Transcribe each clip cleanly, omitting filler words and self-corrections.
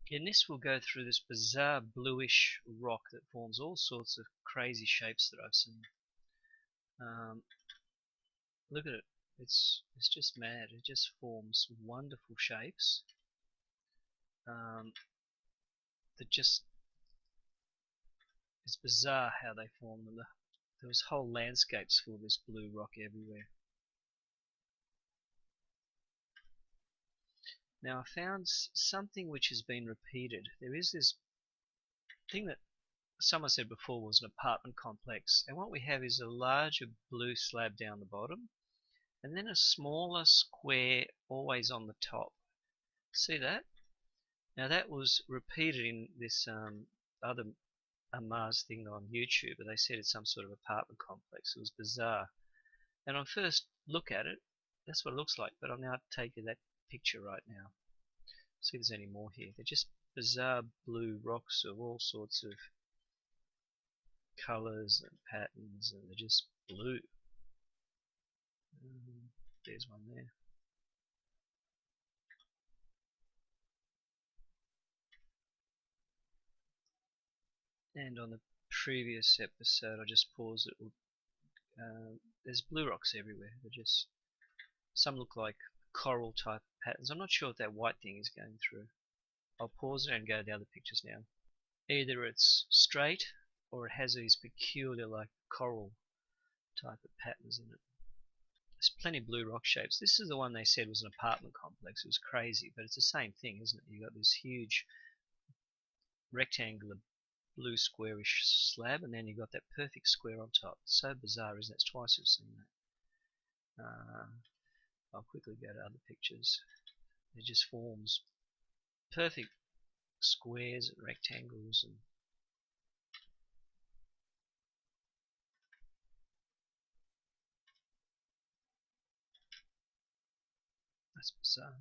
In this we'll go through this bizarre bluish rock that forms all sorts of crazy shapes that I've seen. Um, Look at it. It's just mad. It just forms wonderful shapes um, that just it's bizarre how they form them. There was whole landscapes full of this blue rock everywhere. Now I found something which has been repeated. There is this thing that someone said before was an apartment complex, and what we have is a larger blue slab down the bottom, and then a smaller square always on the top. See that? Now that was repeated in this other Mars thing on YouTube, but they said it's some sort of apartment complex. It was bizarre. And on first look at it, that's what it looks like, but I'll now take you that picture right now. See if there's any more here. They're just bizarre blue rocks of all sorts of colours and patterns, and they're just blue. There's one there. And on the previous episode, I just paused it. There's blue rocks everywhere. They're just some look like coral type patterns. I'm not sure what that white thing is going through. I'll pause it and go to the other pictures now. Either it's straight or it has these peculiar like coral type of patterns in it. There's plenty of blue rock shapes. This is the one they said was an apartment complex. It was crazy, but it's the same thing, isn't it? You've got this huge rectangular blue squarish slab, and then you've got that perfect square on top. It's so bizarre, isn't it? It's twice we've seen that. I'll quickly go to other pictures. It just forms perfect squares and rectangles, and that's bizarre.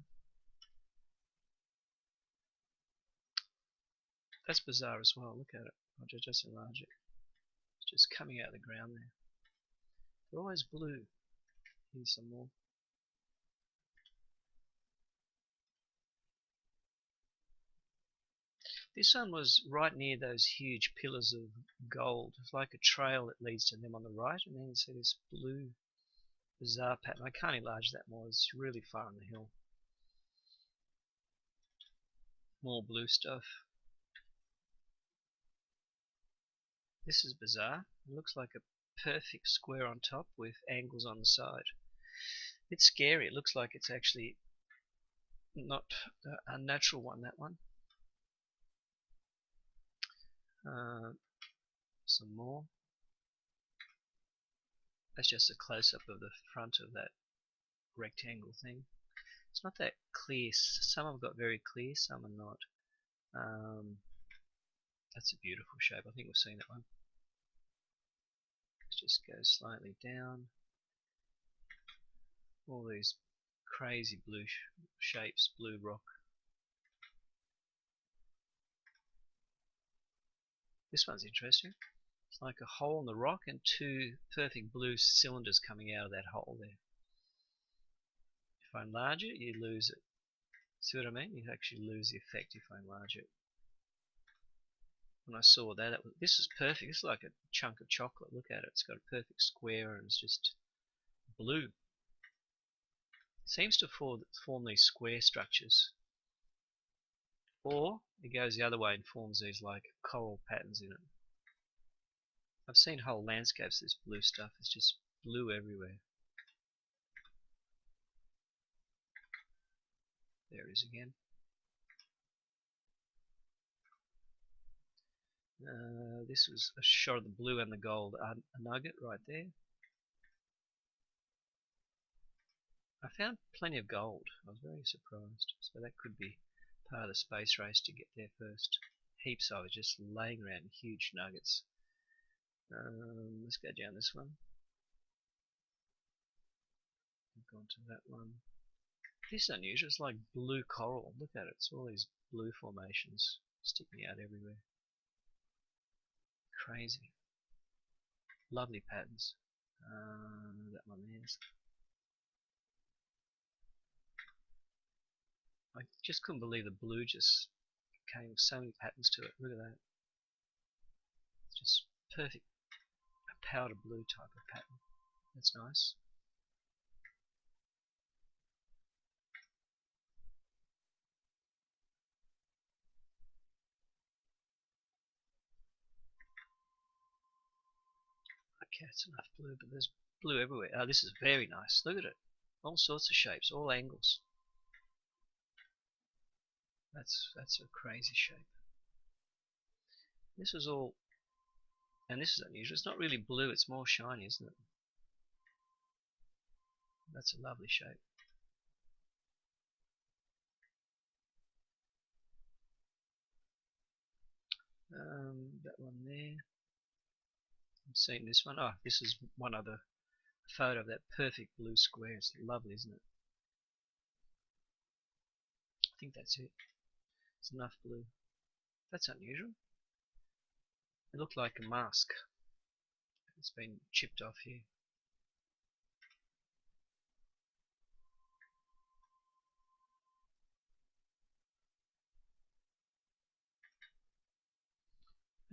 That's bizarre as well. Look at it. I'll just enlarge it. It's just coming out of the ground there. They're always blue. Here's some more. This one was right near those huge pillars of gold. It's like a trail that leads to them on the right, and then you see this blue bizarre pattern. I can't enlarge that more. It's really far on the hill. More blue stuff. This is bizarre. It looks like a perfect square on top with angles on the side. It's scary. It looks like it's actually not a natural one, that one. Some more. That's just a close-up of the front of that rectangle thing. It's not that clear. Some have got very clear, some are not. That's a beautiful shape. I think we've seen that one. Let's just go slightly down. All these crazy blue shapes, blue rock. This one's interesting. It's like a hole in the rock and two perfect blue cylinders coming out of that hole there. If I enlarge it, you lose it. See what I mean? You actually lose the effect if I enlarge it. When I saw that, this is perfect. It's like a chunk of chocolate. Look at it. It's got a perfect square and it's just blue. It seems to form these square structures. Or it goes the other way and forms these like coral patterns in it. I've seen whole landscapes of this blue stuff. It's just blue everywhere. There it is again. This was a shot of the blue and the gold, a nugget right there. I found plenty of gold. I was very surprised. So that could be part of the space race to get there first. Heaps of it just laying around in huge nuggets. Let's go down this one. Go on to that one. This is unusual. It's like blue coral. Look at it. It's all these blue formations sticking out everywhere. Crazy. Lovely patterns. That one is. I just couldn't believe the blue just came with so many patterns to it. Look at that. It's just perfect. A powder blue type of pattern. That's nice. Okay, it's enough blue, but there's blue everywhere. Oh, this is very nice. Look at it. All sorts of shapes, all angles. That's a crazy shape. This is all, and this is unusual. It's not really blue, it's more shiny, isn't it? That's a lovely shape. That one there. I'm seeing this one. Oh, this is one other photo of that perfect blue square. It's lovely, isn't it? I think that's it. It's enough blue. That's unusual. It looked like a mask. It's been chipped off here.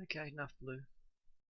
Okay, enough blue.